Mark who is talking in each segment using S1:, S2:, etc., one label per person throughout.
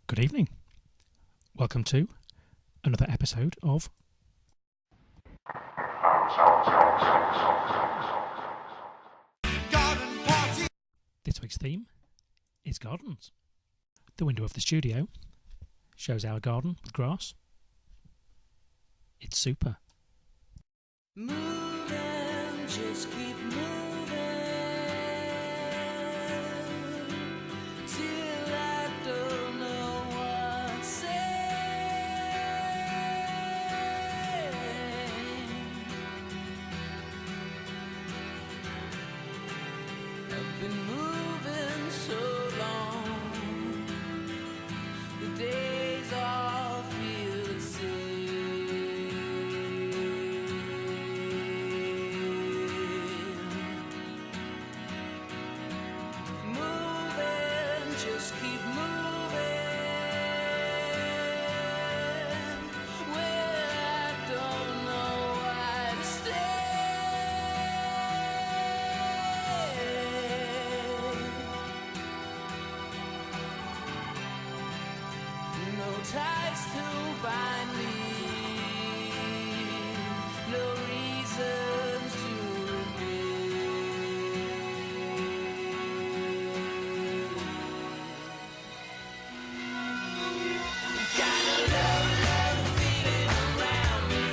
S1: Good evening. Welcome to another episode of
S2: Garden Party.
S1: this week's theme is gardens. The window of the studio shows our garden with grass. It's super.
S3: Moving, just keep moving till I don't know what to say. I've been moving so long, the days all feel the same. Moving, just keep moving. Where I don't know why to stay. No ties to bind me, no reasons to remain. Got a love feeling around me,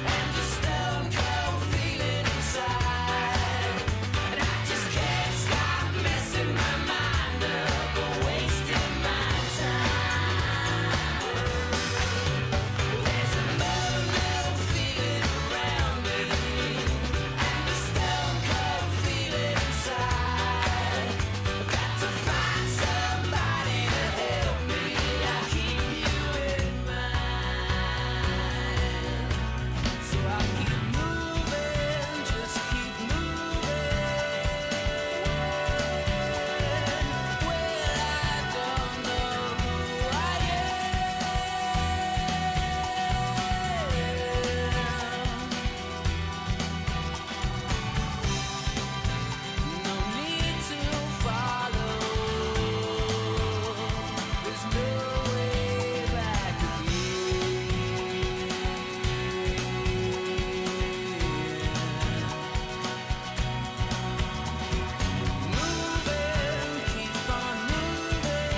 S3: and a stone cold feeling inside, and I just can't stop messing my mind up or wasting my time. There's a love feeling around me, and a stone cold feeling inside. I've got to find somebody to help me. I keep you in mind, so I'll keep moving, just keep moving. Where I don't know who I am. No need to follow. There's no way back again. Moving, keep on moving.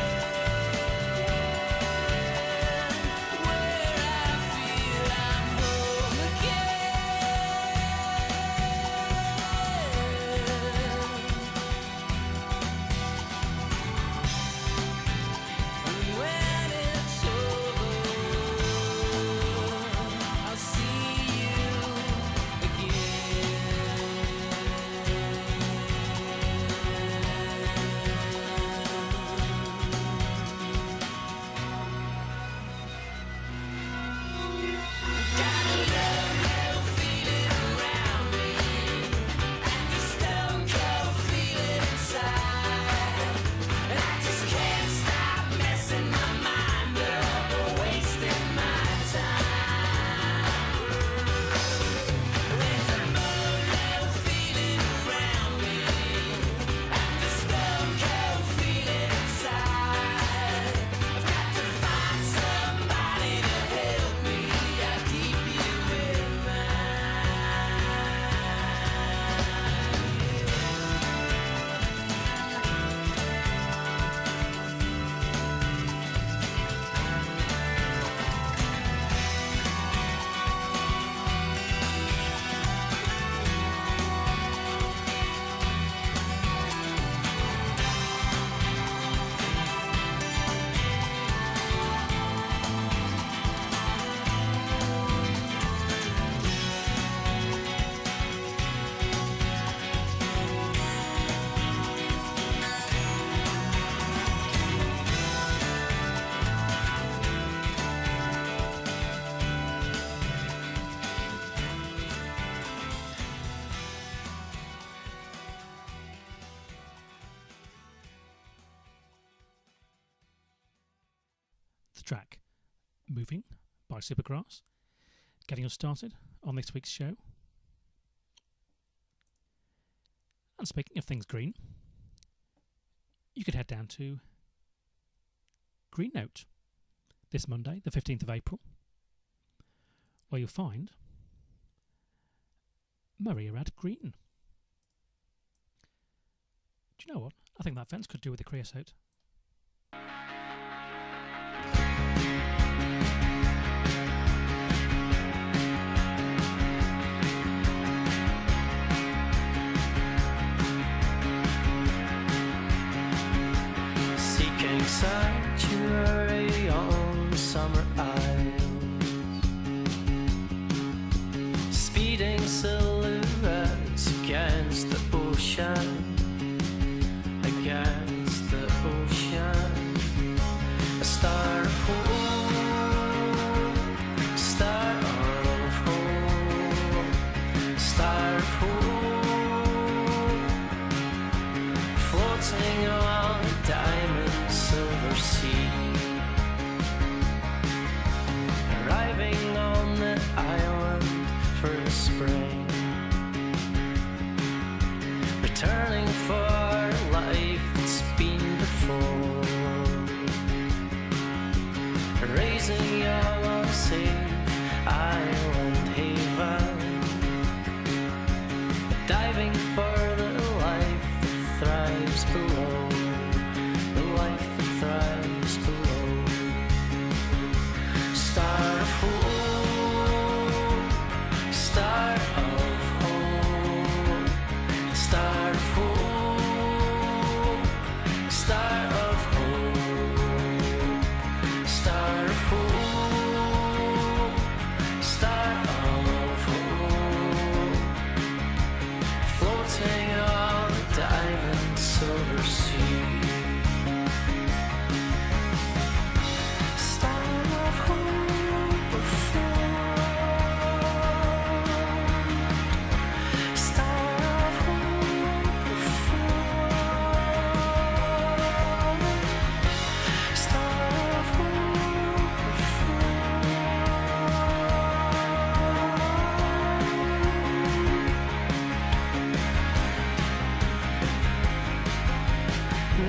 S3: Where I feel I'm home again. And when it's over, I'll see you again. Got a love feeling around me, and a stone cold feeling inside, and I just can't stop messing my mind up or wasting my time. There's a love feeling around me, and a stone cold feeling inside. I've got to find somebody to help me. I keep you in
S1: The track Moving by Supergrass, getting us started on this week's show. And speaking of things green, you could head down to Green Note this Monday, the 15th of April, where you'll find Mairearad green. Do you know what? I think that fence could do with the creosote.
S2: Seeking sanctuary on summer isles, speeding silhouettes against the ocean, against the ocean. A star of hope, star of hope, star of hope, floating on a diamond silver sea, arriving on the island for the spring, returning for life that's been before, raising young on a safe island haven, diving for the life that thrives below, the life that thrives below. Star of hope, star of hope, star of hope, star of hope, star of hope, star of hope, floating on a diamond silver sea. Star of hope afloat, star of hope afloat, star of hope afloat.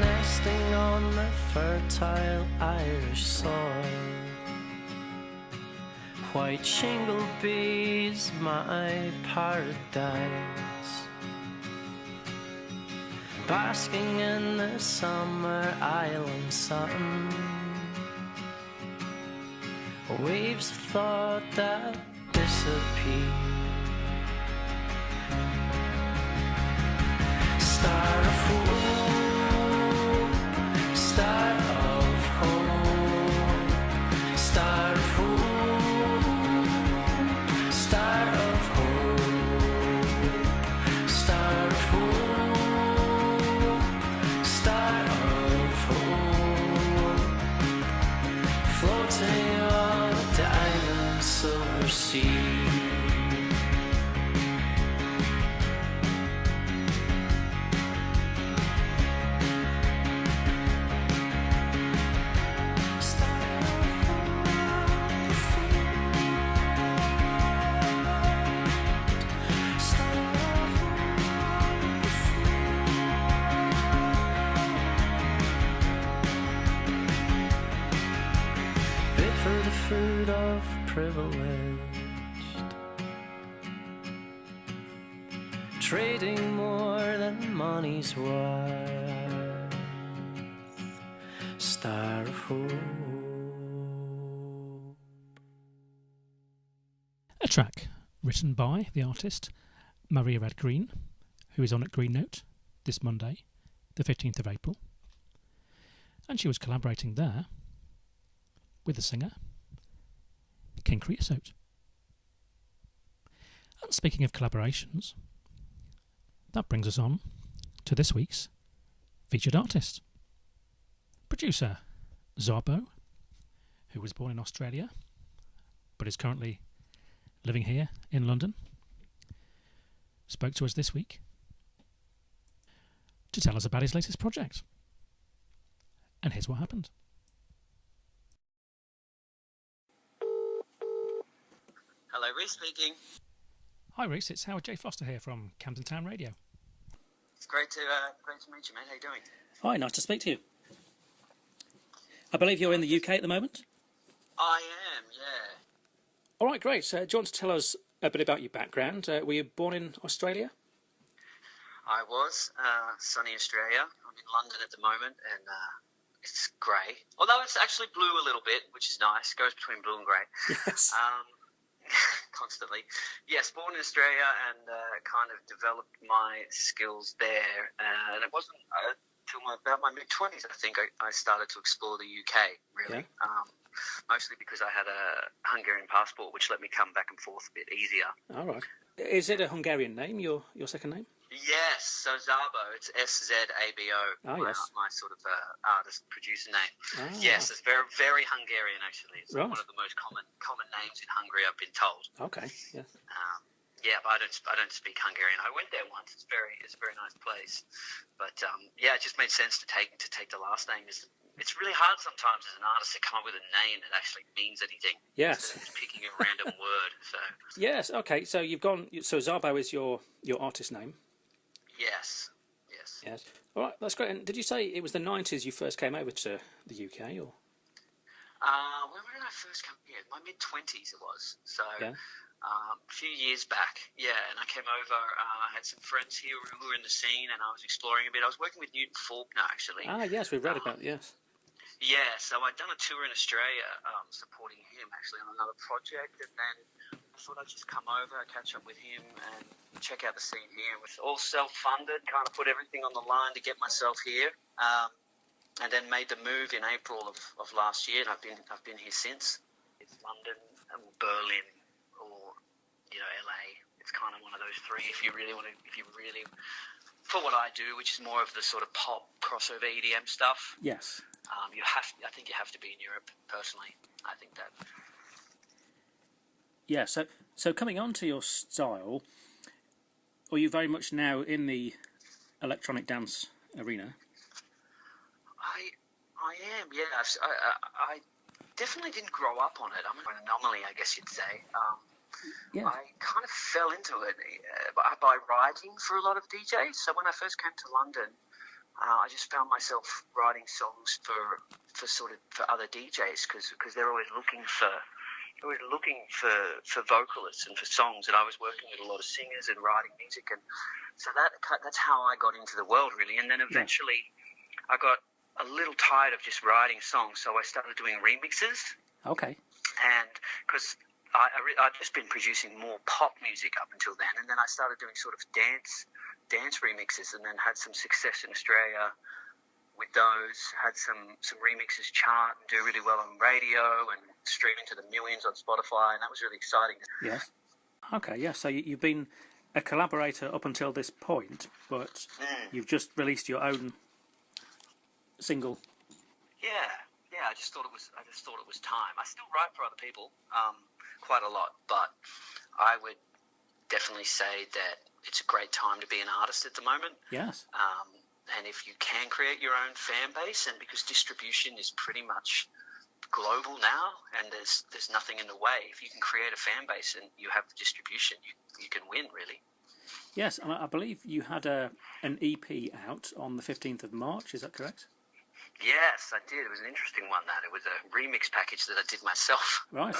S2: Nesting on the fertile Irish soil, white shingle bees my paradise, basking in the summer island sun, waves of thought that disappear. Star of hope, star of hope, star of hope, star of hope, star of hope, star of hope, floating on a diamond silver sea. Bit for the food of privileged, trading more than money's worth. Star of hope.
S1: A track written by the artist Mairearad Green, who is on at Green Note this Monday, the 15th of April. And she was collaborating there with the singer King Creosote. And speaking of collaborations, that brings us on to this week's featured artist. Producer Szabo, who was born in Australia but is currently living here in London, spoke to us this week to tell us about his latest project. And here's what happened.
S4: Hello, Reece speaking.
S1: Hi Reece, it's Howard J. Foster here from Camden Town Radio.
S4: It's great to meet you, man. How you doing?
S5: Hi, nice to speak to you.
S1: I believe you're in the UK at the moment?
S4: I am, yeah.
S1: All right, great. Do you want to tell us a bit about your background? Were you born in Australia?
S4: I was. Sunny Australia. I'm in London at the moment, and it's grey. Although it's actually blue a little bit, which is nice. It goes between blue and grey.
S1: Yes.
S4: Constantly. Yes, born in Australia and kind of developed my skills there. And it wasn't till about my mid-20s, I think, I started to explore the UK, really.
S1: Yeah.
S4: Mostly because I had a Hungarian passport, which let me come back and forth a bit easier.
S1: All right. Is it a Hungarian name, your second name?
S4: Yes, so Szabo, it's Szabo.
S1: Ah, yes.
S4: My sort of artist producer name.
S1: Ah.
S4: Yes, it's very, very Hungarian actually. It's
S1: Right.
S4: one of the most common names in Hungary, I've been told.
S1: Okay. Yes.
S4: Yeah, but I don't speak Hungarian. I went there once. It's a very nice place. But yeah, it just made sense to take the last name. It's really hard sometimes as an artist to come up with a name that actually means anything.
S1: Yes.
S4: Instead of just picking a random word. So
S1: Yes. Okay. So you've gone. So Szabo is your artist name.
S4: yes.
S1: Yes. All right. That's great. And did you say it was the 90s you first came over to the UK, or?
S4: When did I first come here? My mid-20s it was. So
S1: Yeah.
S4: a few years back, yeah. And I came over. I had some friends here who were in the scene, and I was exploring a bit. I was working with Newton Faulkner actually.
S1: Ah, yes. We've read about it. Yes.
S4: Yeah, so I'd done a tour in Australia supporting him actually on another project, and then I thought I'd just come over, catch up with him, and check out the scene here. It was all self-funded, kind of put everything on the line to get myself here, and then made the move in April of last year, and I've been here since. It's London or Berlin or LA. It's kind of one of those three. If you really, for what I do, which is more of the sort of pop crossover EDM stuff.
S1: Yes.
S4: I think you have to be in Europe, personally. I think that.
S1: Yeah. So coming on to your style, are you very much now in the electronic dance arena?
S4: I am, yeah. I definitely didn't grow up on it. I'm an anomaly, I guess you'd say.
S1: Yeah.
S4: I kind of fell into it by writing for a lot of DJs. So when I first came to London, I just found myself writing songs for other DJs because they're always looking for vocalists and for songs, and I was working with a lot of singers and writing music, and so that's how I got into the world really. And then eventually I got a little tired of just writing songs, so I started doing remixes.
S1: Okay.
S4: And because I'd just been producing more pop music up until then, and then I started doing sort of dance remixes, and then had some success in Australia with those. Had some remixes chart and do really well on radio and stream into the millions on Spotify, and that was really exciting.
S1: Yes. Okay. Yeah. So you've been a collaborator up until this point, but you've just released your own single.
S4: Yeah. I just thought it was time. I still write for other people, quite a lot, but I would definitely say that it's a great time to be an artist at the moment.
S1: Yes.
S4: And if you can create your own fan base, and because distribution is pretty much global now, and there's nothing in the way. If you can create a fan base and you have the distribution, you can win, really.
S1: Yes, and I believe you had an EP out on the 15th of March, is that correct?
S4: Yes, I did. It was an interesting one, that. It was a remix package that I did myself.
S1: Right.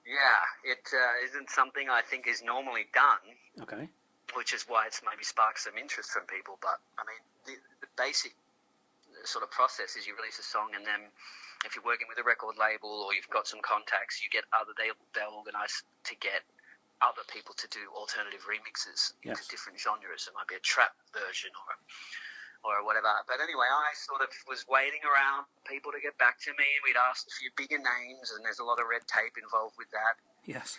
S4: Yeah, it isn't something I think is normally done.
S1: Okay.
S4: Which is why it's maybe sparked some interest from people. But, I mean, the basic sort of process is you release a song, and then if you're working with a record label or you've got some contacts, you get they'll organise to get other people to do alternative remixes into different genres. It might be a trap version or whatever. But anyway, I sort of was waiting around for people to get back to me. We'd asked a few bigger names, and there's a lot of red tape involved with that.
S1: Yes.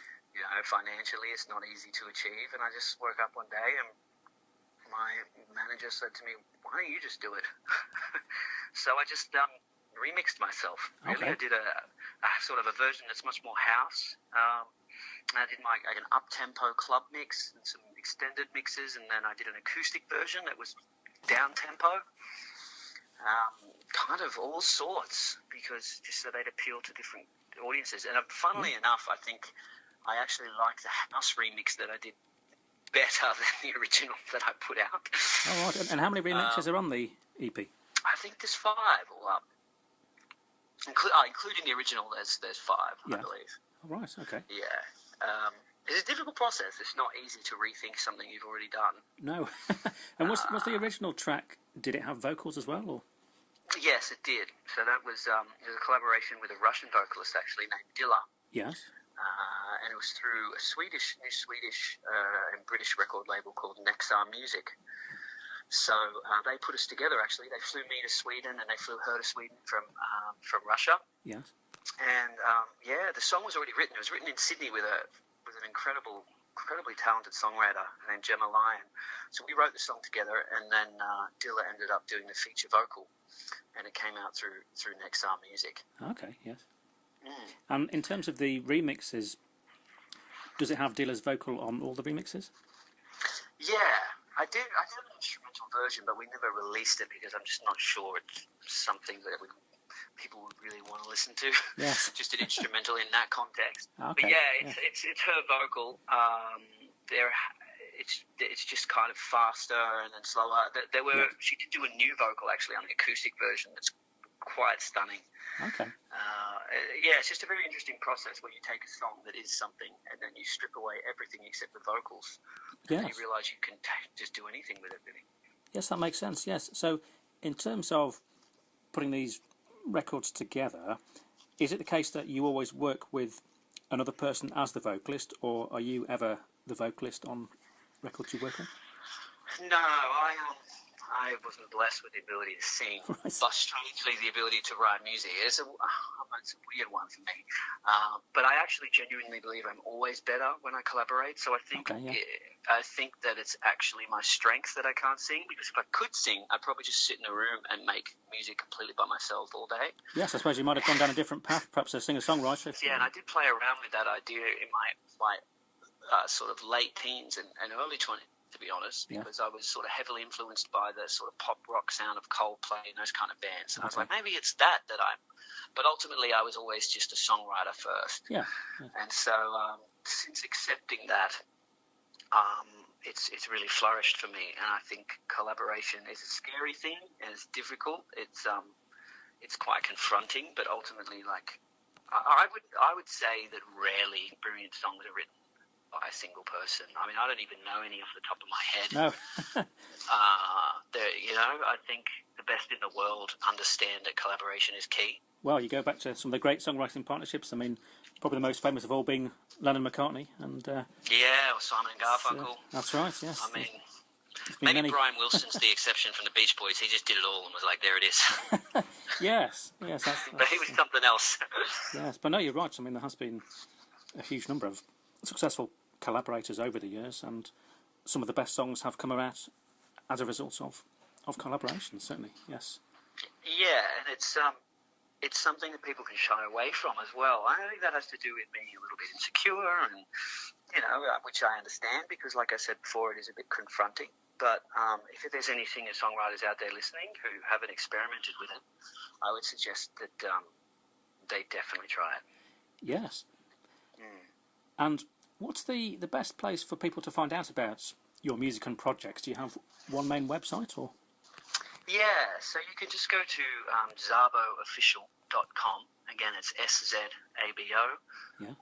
S4: Financially, it's not easy to achieve. And I just woke up one day, and my manager said to me, "Why don't you just do it?" So I just remixed myself. Really, I did a sort of a version that's much more house. I did an up-tempo club mix and some extended mixes, and then I did an acoustic version that was down-tempo. Kind of all sorts, because just so they'd appeal to different audiences. And funnily enough, I think I actually like the house remix that I did better than the original that I put out.
S1: Oh, right. And how many remixes are on the EP?
S4: I think there's 5 all up. including the original. There's 5, I believe.
S5: Oh, right. Okay.
S4: Yeah. It's a difficult process. It's not easy to rethink something you've already done.
S5: No. And what's the original track? Did it have vocals as well, or?
S4: Yes, it did. So that was a collaboration with a Russian vocalist actually named Dila.
S5: Yes.
S4: And it was through a new Swedish and British record label called Nexar Music. So they put us together. Actually, they flew me to Sweden and they flew her to Sweden from Russia.
S5: Yes.
S4: And the song was already written. It was written in Sydney with an incredibly talented songwriter named Gemma Lyon. So we wrote the song together, and then Dila ended up doing the feature vocal, and it came out through Nexar Music.
S5: Okay, yes. And in terms of the remixes, does it have Dila's vocal on all the remixes?
S4: Yeah, I did an instrumental version, but we never released it because I'm just not sure it's something that people would really want to listen to.
S5: Yes.
S4: Just an instrumental in that context.
S5: Okay.
S4: But yeah, it's her vocal. It's just kind of faster and then slower. She did do a new vocal actually on the acoustic version that's quite stunning.
S5: Okay.
S4: It's just a very interesting process where you take a song that is something and then you strip away everything except the vocals.
S5: Yes.
S4: And you realise you can just do anything with it, really.
S5: Yes, that makes sense, yes. So in terms of putting these records together, is it the case that you always work with another person as the vocalist, or are you ever the vocalist on records you work on?
S4: No, I wasn't blessed with the ability to sing,
S5: Right.
S4: but strangely the ability to write music. It's a weird one for me. But I actually genuinely believe I'm always better when I collaborate. So I think that it's actually my strength that I can't sing, because if I could sing, I'd probably just sit in a room and make music completely by myself all day.
S5: Yes, I suppose you might have gone down a different path, perhaps a singer-songwriter.
S4: Yeah, and I did play around with that idea in my sort of late teens and early 20s. To be honest, because I was sort of heavily influenced by the sort of pop rock sound of Coldplay and those kind of bands. And I was like, maybe it's that I'm... But ultimately, I was always just a songwriter first.
S5: Yeah.
S4: And so since accepting that, it's really flourished for me. And I think collaboration is a scary thing and it's difficult. It's quite confronting, but ultimately, like, I would say that rarely brilliant songs are written by a single person. I mean, I don't even know any off the top of my head.
S5: No.
S4: I think the best in the world understand that collaboration is key.
S5: Well, you go back to some of the great songwriting partnerships. I mean, probably the most famous of all being Lennon-McCartney and...
S4: or Simon and Garfunkel.
S5: That's right, yes.
S4: I mean, maybe Brian Wilson's the exception from the Beach Boys. He just did it all and was like, there it is.
S5: Yes.
S4: But he was something else.
S5: Yes, but no, you're right. I mean, there has been a huge number of successful collaborators over the years, and some of the best songs have come out as a result of collaboration, certainly, yes.
S4: Yeah, and it's something that people can shy away from as well. I think that has to do with being a little bit insecure, and which I understand, because like I said before, it is a bit confronting. But if there's any singer-songwriters out there listening who haven't experimented with it, I would suggest that they definitely try it.
S5: Yes. And what's the best place for people to find out about your music and projects? Do you have one main website, or?
S4: Yeah, so you can just go to szaboofficial.com. Again, it's SZABO.
S5: Yeah.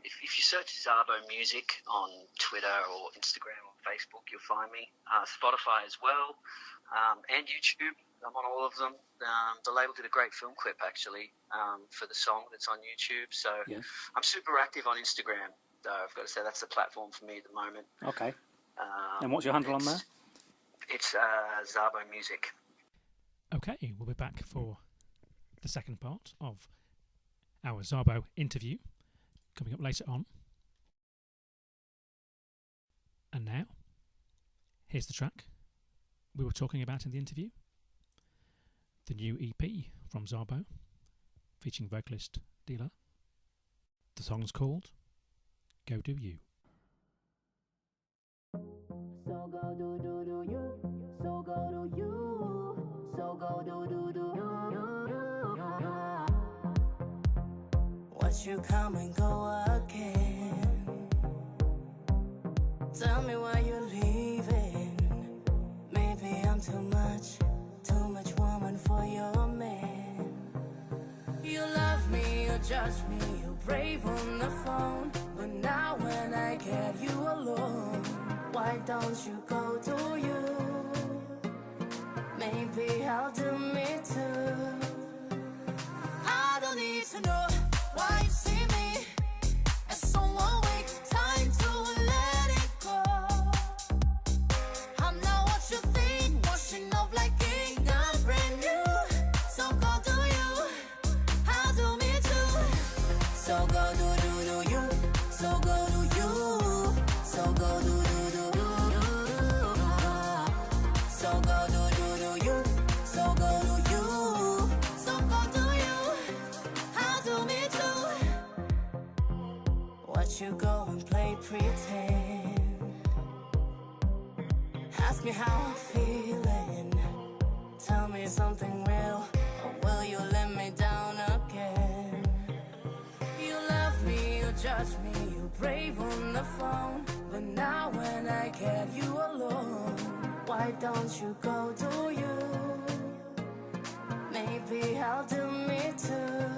S4: If you search Szabo Music on Twitter or Instagram or Facebook, you'll find me. Spotify as well, and YouTube. I'm on all of them. The label did a great film clip, actually, for the song that's on YouTube. So I'm super active on Instagram. I've got to say that's the platform for me at the moment.
S5: Okay. And what's your handle on there?
S4: It's Szabo Music.
S1: Okay, we'll be back for the second part of our Szabo interview coming up later on. And now, here's the track we were talking about in the interview. The new EP from Szabo, featuring vocalist Dila. The song's called Go Do You.
S6: So go do you, so go do you, so go do you. Watch you come and go again. Tell me why you're leaving. Maybe I'm too much woman for your man. You love me, you judge me, you're brave on the phone. But now when I get you alone, why don't you go do you? Maybe I'll do me too. I don't need to know why you see me as someone weak. Time to let it go. I'm not what you think, washing off like ink. I'm brand new, so go do you. I'll do me too. So go do you. So go do you. So go do you. So go do you. So go do you. So go do you. I'll do me too. Watch you go and play pretend. Ask me how I'm feeling. Tell me something real, or will you let me down again? You love me, you judge me, you're brave on the phone. But now when I get you alone, why don't you go do you? Maybe I'll do me too.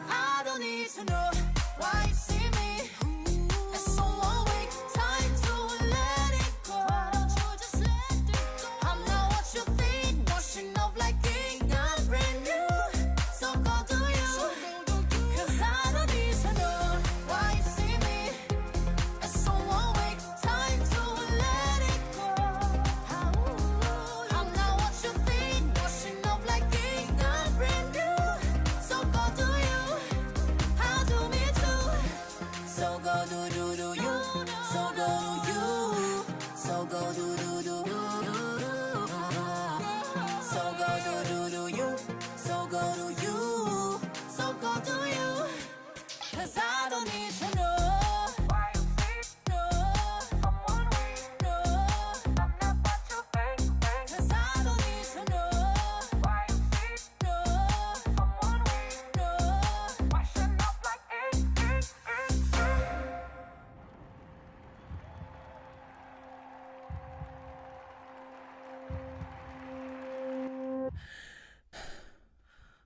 S6: I don't need to know why you see me as someone weak. Time to let it go. Why don't you just let it go? I'm not what you think, washing off like ink. I'm brand new, so go do you. 'Cause I don't need to know why you see me as someone weak. Time to let it go. I'm not what you think, washing off like ink. I'm brand new, so go do you. I'll do me too. So go do you. So go do you. So go do you. So go do you. So go do you. So go do you. 'Cause I don't need to know why you think, no, someone weak, no, I'm not what you think. 'Cause I don't need to know why you think, no, someone weak, no, washing up like ink, ink, ink, ink.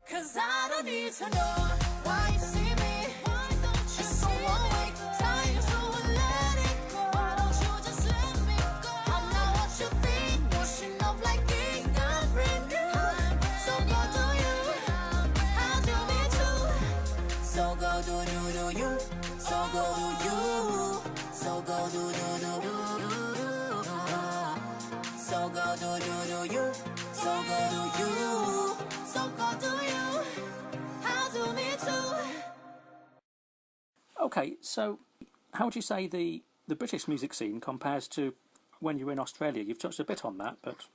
S6: Cause I don't need to know why you see me. Why don't you as someone weak? Time to let it go. Why don't you just let me go? I'm not what you think, washing off like ink. I'm brand new, so go do you. I'll do me too. So go do you. So go do you. So go do you. So go do you. So go do you. So go do you. I'll do me too.
S5: Okay, so how would you say the British music scene compares to when you were in Australia? You've touched a bit on that, but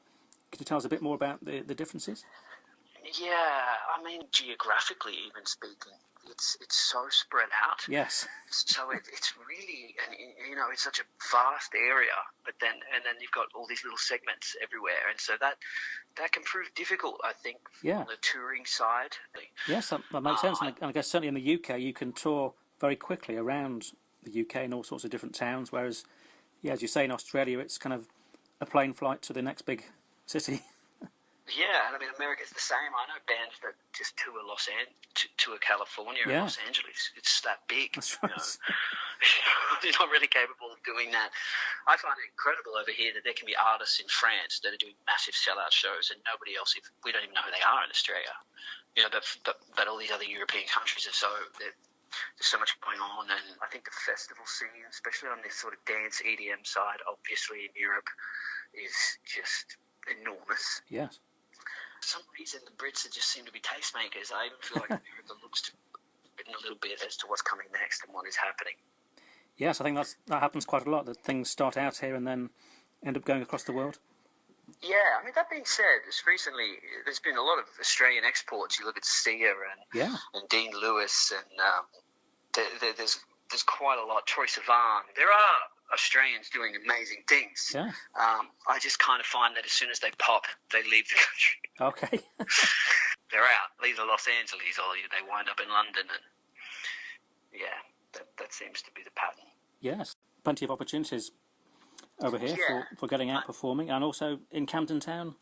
S5: could you tell us a bit more about the differences?
S4: Yeah, I mean, geographically even speaking, it's so spread out.
S5: Yes.
S4: So it's really, and you know, it's such a vast area, but then you've got all these little segments everywhere, and so that can prove difficult, I think,
S5: Yeah.
S4: on the touring side.
S5: Yes, that makes sense. And I guess certainly in the UK you can tour very quickly around the UK in all sorts of different towns, whereas, yeah, as you say, in Australia it's kind of a plane flight to the next big city.
S4: Yeah, and I mean, America's the same. I know bands that just tour tour California
S5: Yeah.
S4: and Los Angeles. It's that big.
S5: That's right.
S4: You know? They're not really capable of doing that. I find it incredible over here that there can be artists in France that are doing massive sellout shows and nobody else, we don't even know who they are in Australia. You know, but all these other European countries are there's so much going on, and I think the festival scene, especially on this sort of dance EDM side, obviously in Europe, is just enormous.
S5: Yes.
S4: For some reason, the Brits just seem to be tastemakers. I even feel like America looks to written a little bit as to what's coming next and what is happening.
S5: Yes, I think that happens quite a lot, that things start out here and then end up going across the world.
S4: Yeah, I mean, that being said, just recently there's been a lot of Australian exports. You look at Sia and Dean Lewis, and there's quite a lot. Troye Sivan. There are Australians doing amazing things.
S5: Yeah.
S4: I just kind of find that as soon as they pop, they leave the country.
S5: Okay.
S4: They're out, leave Los Angeles, or they wind up in London, and yeah, that seems to be the pattern.
S5: Yes, plenty of opportunities over here
S4: Yeah.
S5: for getting out performing, and also in Camden Town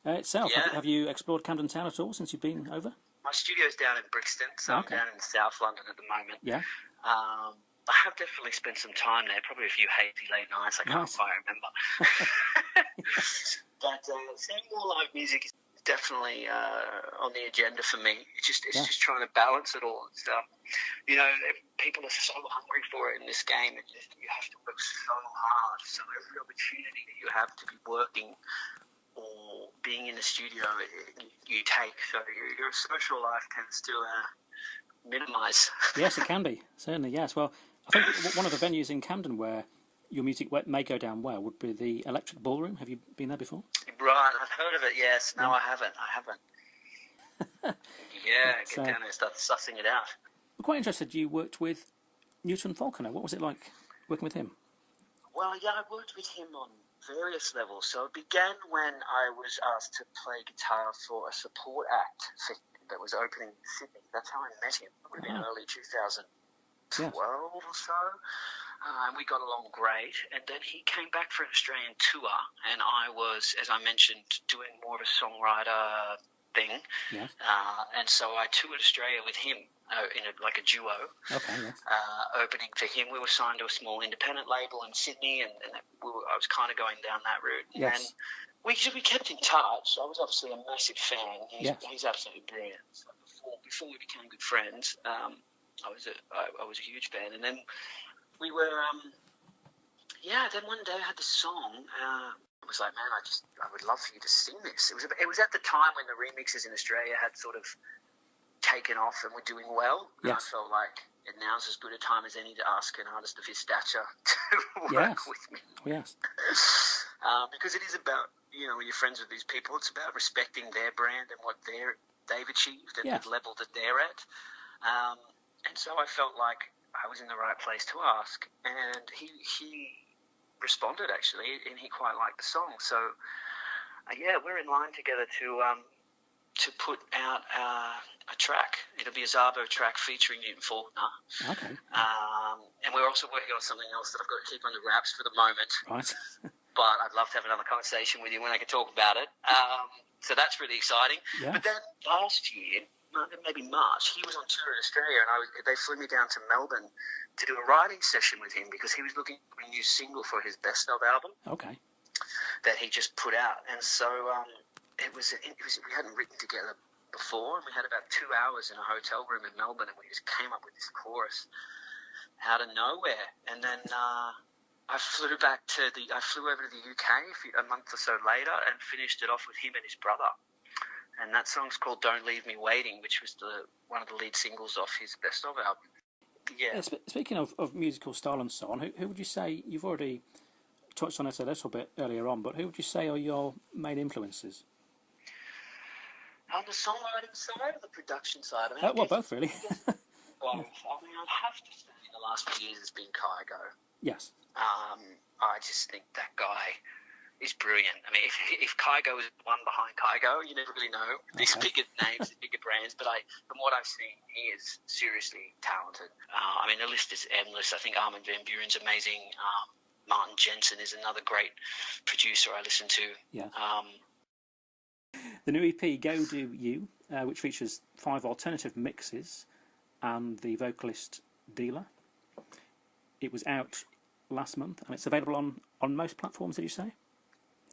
S5: itself.
S4: Yeah.
S5: Have you explored Camden Town at all since you've been over?
S4: my studio's down in Brixton, so
S5: Okay.
S4: I'm down in South London at the moment.
S5: Yeah.
S4: I have definitely spent some time there, probably a few hazy late nights, I can't
S5: Nice.
S4: quite remember. But seeing more live music is definitely on the agenda for me. It's just trying to balance it all. It's, people are so hungry for it in this game. You have to work so hard. So every opportunity that you have to be working or being in the studio, you take. So your social life tends to minimise.
S5: Yes, it can be, certainly, yes. Well, I think one of the venues in Camden where your music may go down well would be the Electric Ballroom. Have you been there before?
S4: Right, I've heard of it, yes. No, I haven't. Yeah,
S5: It's,
S4: get down there and start sussing it out.
S5: I'm quite interested, you worked with Newton Falconer. What was it like working with him?
S4: Well, yeah, I worked with him on various levels. So it began when I was asked to play guitar for a support act that was opening in Sydney. That's how I met him. It would have been early 2012 or so. And we got along great. And then he came back for an Australian tour, and I was, as I mentioned, doing more of a songwriter thing.
S5: Yes.
S4: And so I toured Australia with him in like a duo.
S5: Okay, yes.
S4: Opening for him. We were signed to a small independent label in Sydney, and I was kind of going down that route.
S5: Yes.
S4: And we kept in touch. I was obviously a massive fan. He's absolutely brilliant. So before we became good friends, I was a huge fan. And then we were, then one day I had this song. I was like, man, I would love for you to sing this. It was at the time when the remixes in Australia had sort of taken off and were doing well.
S5: Yes.
S4: And I felt like now's as good a time as any to ask an artist of his stature to work with me.
S5: Yes.
S4: Because it is about, when you're friends with these people, it's about respecting their brand and what they've achieved and the level that they're at. And so I felt like I was in the right place to ask. And he responded, actually, and he quite liked the song. So, we're in line together to put out a track. It'll be a Szabo track featuring Newton Faulkner.
S5: Okay.
S4: And we're also working on something else that I've got to keep under wraps for the moment.
S5: Right.
S4: But I'd love to have another conversation with you when I can talk about it. So that's really exciting.
S5: Yeah.
S4: But then last year, maybe March, he was on tour in Australia, and they flew me down to Melbourne to do a writing session with him because he was looking for a new single for his Best Of album
S5: Okay.
S4: that he just put out. And so it was we hadn't written together before, and we had about 2 hours in a hotel room in Melbourne, and we just came up with this chorus out of nowhere. And then I flew over to the UK a month or so later and finished it off with him and his brother. And that song's called Don't Leave Me Waiting, which was one of the lead singles off his Best Of album. Yeah.
S5: Speaking of musical style and so on, who would you say, you've already touched on it a little bit earlier on, but who would you say are your main influences?
S4: On the songwriting side or the production side? I mean,
S5: Well, both really.
S4: Well, I'd have to say in the last few years it's been Kygo.
S5: Yes.
S4: I just think that guy is brilliant. I mean, if Kygo is one behind Kygo, you never really know. These bigger names, the bigger brands, but from what I've seen, he is seriously talented. I mean, the list is endless. I think Armin van Buuren's amazing. Martin Jensen is another great producer I listen to.
S5: Yeah. The new EP, Go Do You, which features 5 alternative mixes and the vocalist Dila. It was out last month, and it's available on most platforms, did you say?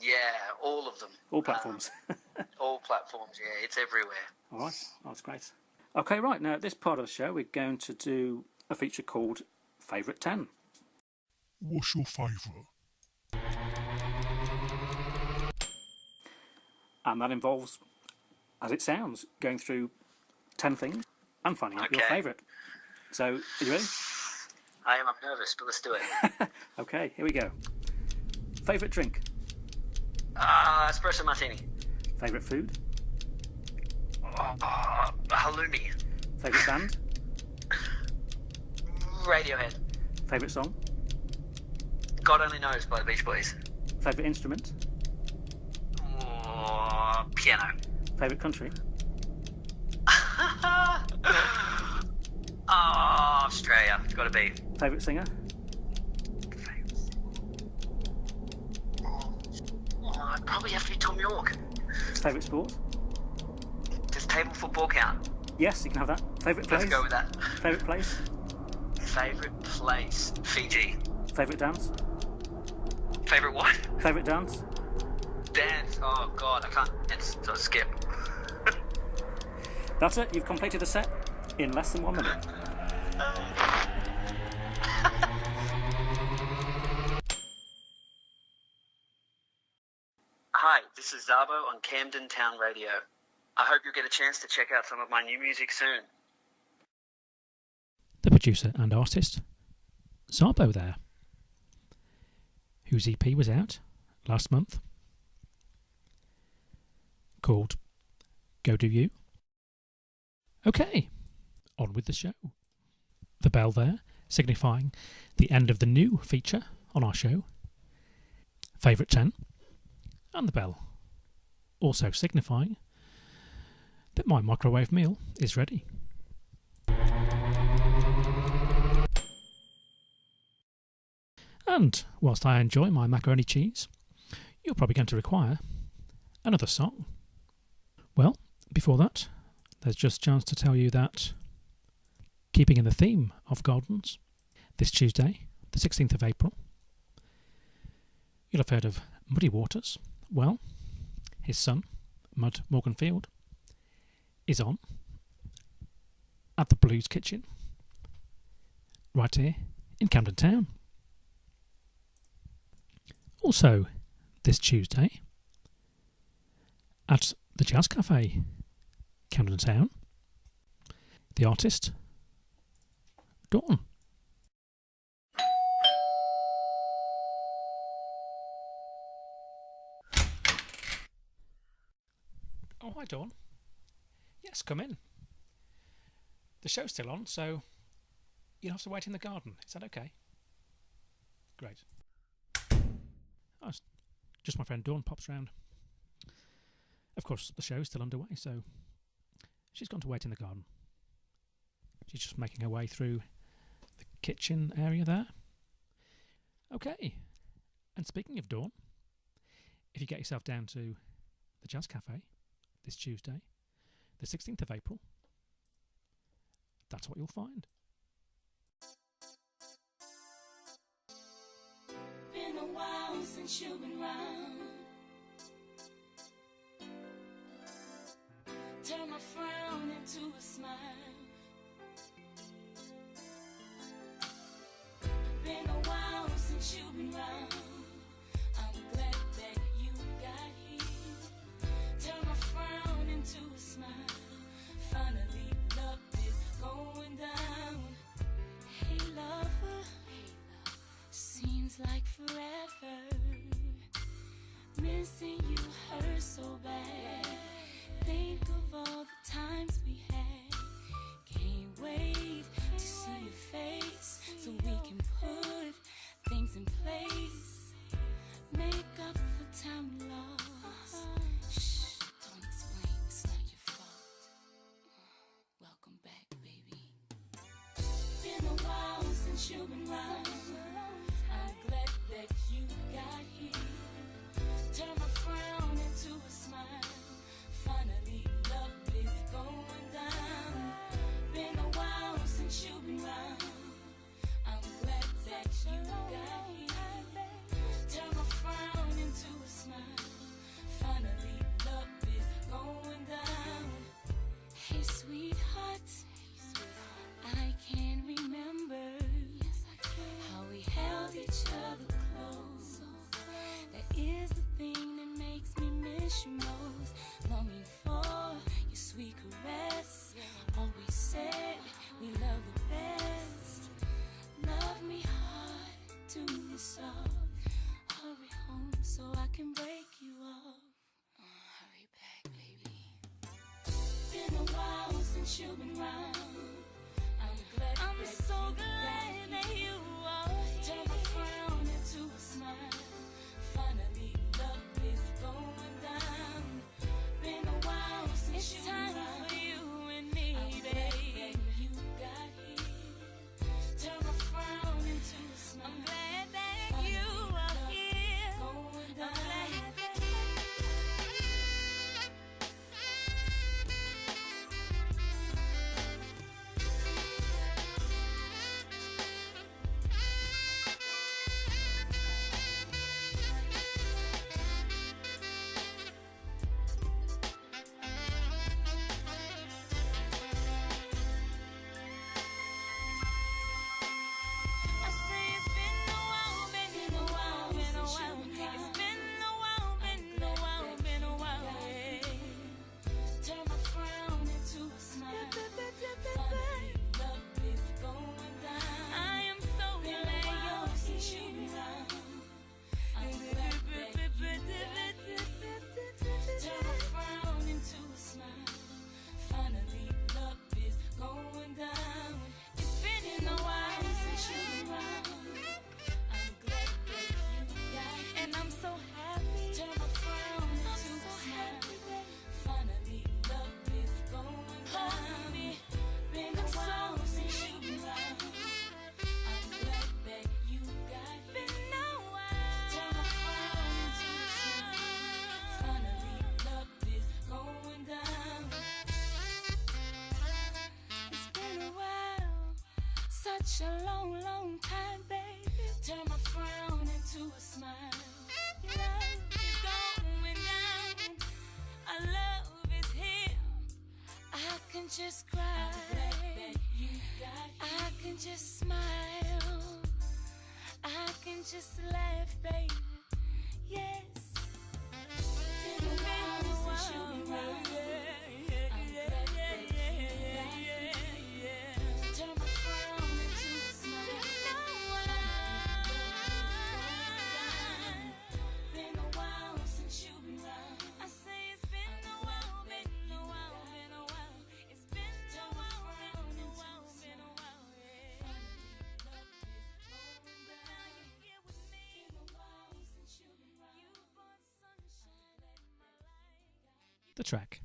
S4: Yeah, all of them.
S5: All platforms.
S4: All platforms, yeah. It's everywhere.
S5: All right, that's great. Okay, right, now at this part of the show, we're going to do a feature called Favourite 10.
S7: What's your favourite?
S5: And that involves, as it sounds, going through 10 things and finding out your favourite. So, are you ready?
S4: I am. I'm nervous, but let's do it.
S5: Okay, here we go. Favourite drink?
S4: Espresso martini.
S5: Favourite food?
S4: Halloumi.
S5: Favourite band?
S4: Radiohead.
S5: Favourite song?
S4: God Only Knows by the Beach Boys.
S5: Favourite instrument?
S4: Piano.
S5: Favourite country?
S4: Australia. It's got to be.
S5: Favourite singer?
S4: I'd probably have to be Tom York.
S5: Favourite sport?
S4: Does table football count?
S5: Yes, you can have that. Favourite place?
S4: Let's go with that.
S5: Favourite place?
S4: Favourite place? Fiji.
S5: Favourite dance?
S4: Favourite what?
S5: Favourite dance?
S4: Dance. Oh God, I can't dance, so skip.
S5: That's it. You've completed the set in less than 1 minute.
S4: Hi, this is Szabo on Camden Town Radio. I hope you'll get a chance to check out some of my new music soon.
S1: The producer and artist, Szabo there, whose EP was out last month, called Go Do You. Okay, on with the show. The bell there, signifying the end of the new feature on our show. Favourite 10. And the bell, also signifying that my microwave meal is ready. And whilst I enjoy my macaroni cheese, you're probably going to require another song. Well, before that, there's just a chance to tell you that, keeping in the theme of Gardens, this Tuesday, the 16th of April, you'll have heard of Muddy Waters. Well, his son, Mud Morganfield, is on at the Blues Kitchen right here in Camden Town. Also, this Tuesday, at the Jazz Cafe, Camden Town, the artist, Dawn. Oh, hi, Dawn. Yes, come in. The show's still on, so you'll have to wait in the garden. Is that okay? Great. Oh, it's just my friend Dawn pops round. Of course, the show's still underway, so she's gone to wait in the garden. She's just making her way through the kitchen area there. Okay. And speaking of Dawn, if you get yourself down to the Jazz Cafe this Tuesday, the 16th of April, that's what you'll find.
S6: Been a while since you've been round. Turn my frown into a smile. Been a while since you've been round. I'm glad that you got here. Turn my frown into a smile. Finally, love is going down. Hey, lover, seems like forever. Missing you hurts so bad. Think of all the times we had. Can't wait to see your face so we can put things in place. Make up for time lost. Shh, don't explain, it's not your fault. Welcome back, baby. Been a while since you've been round. I'm glad that you got here. Turn my frown into a smile. Finally, love is going down. Been a while since you've been round. I'm glad that you got here. Turn my frown into a smile. Finally, love is going down. Hey, sweetheart, I can remember how we held each other close. That is the thing that makes me miss you most. Longing for your sweet caress. Always said we love the best. Love me hard, do me soft. Hurry home so I can break you off. Hurry back, baby. Been a while since you've been round. I'm so glad that you are. Turn my frown into a smile. Finally, love is going down. Been a while since you've been round. It's time for you and me, baby. You got here. Turn my frown into a smile. I'm glad that you are here. Going down. such a long, long time, baby. Turn my frown into a smile. Love is going down. Our love is here. I can just cry. I can just smile. I can just laugh, baby. Yes. Been a while since you've been around. Turn my frown into a smile. Been a while since you've been around. I say it's been a while, been a while, been a while. It's been a while, been a while, been a while, yeah. Now you're here with me. Been a while since you've been around. You brought sunshine in my life.
S1: The track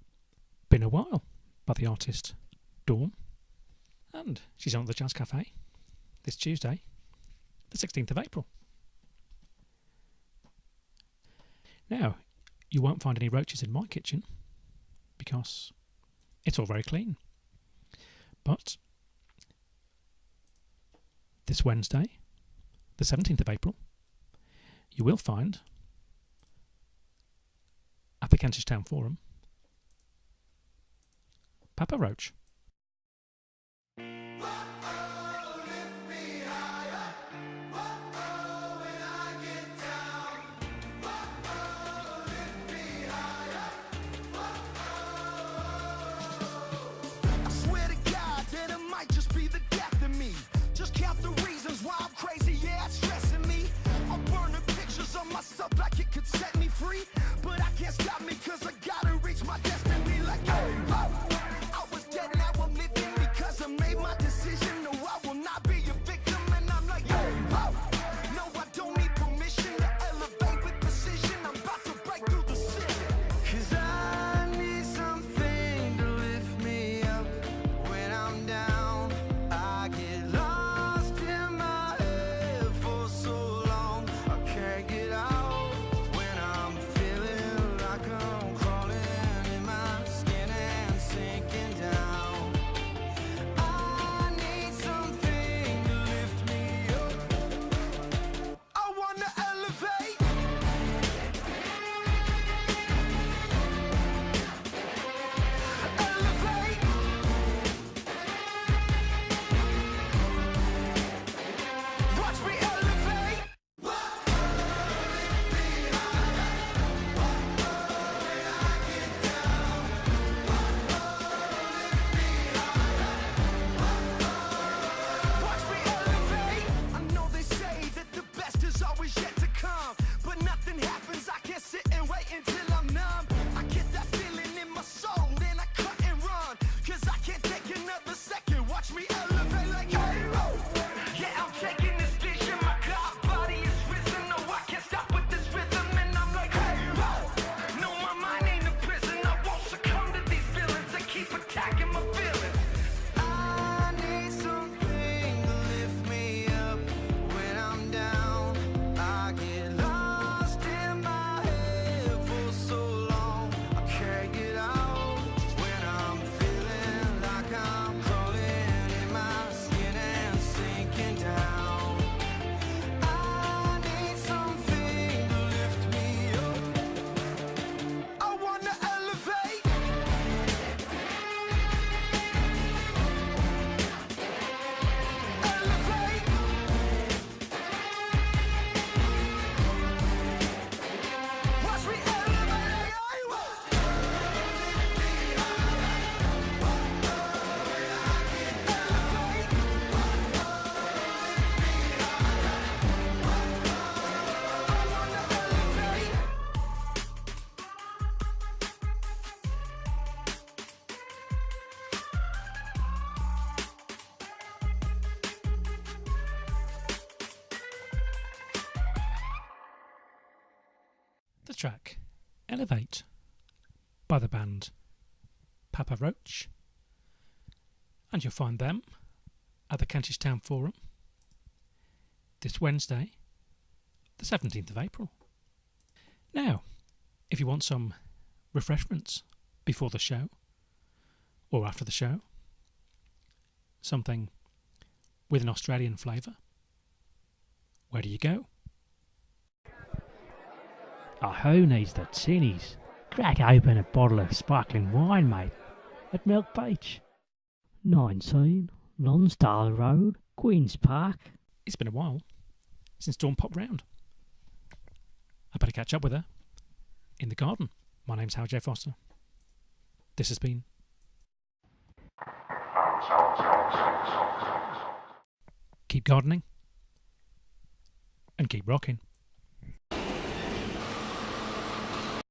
S1: Been a While by the artist Dawn. And she's on at the Jazz Cafe this Tuesday, the 16th of April. Now, you won't find any roaches in my kitchen because it's all very clean. But this Wednesday, the 17th of April, you will find at the Kentish Town Forum Papa Roach.
S8: I swear to God that it might just be the death of me. Just count the reasons why I'm crazy, yeah, it's stressing me. I'm burning pictures of myself like it could set me free. But I can't stop me cause I gotta reach my destiny like, hey, oh. I was dead, now I'm living because I made my decision. No, I will not be a victim. And I'm like, hey, oh. No, I don't need permission to elevate with precision. I'm about to break through the ceiling. Cause I need something to lift me up when I'm down. I get lost in my head for so long. I can't get out when I'm feeling like I'm crawling in my skin and sinking down. I need something to lift me up. I wanna elevate. Elevate. Watch me elevate. Watch me elevate. I know they say that the best is always yet to come, but nothing happens. I can't sit and wait until I'm numb. I get that feeling in my soul, then I cut and run, cause I can't take another second. Watch me elevate like, hey, oh. Yeah, I'm taking this vision. My God body is risen. No, I can't stop with this rhythm. And I'm like, hey, oh. No, my mind ain't a prison. I won't succumb to these feelings. They keep attacking my feelings. I need something to lift me up when I'm down. I get lost in my head for so long. I can't get out when I'm feeling like I'm crawling in my skin and sinking down. I need something to lift me up. I wanna elevate. Elevate. Watch me elevate. I wanna elevate.
S1: The track Elevate by the band Papa Roach. And you'll find them at the Kentish Town Forum this Wednesday, the 17th of April. Now, if you want some refreshments before the show or after the show, something with an Australian flavour, where do you go?
S9: Oh, who needs the tinnies? Crack open a bottle of sparkling wine, mate, at Milk Beach. 19 Lonsdale Road, Queen's Park.
S1: It's been a while since Dawn popped round. I better catch up with her in the garden. My name's Howard J. Foster. This has been Keep Gardening and Keep Rocking.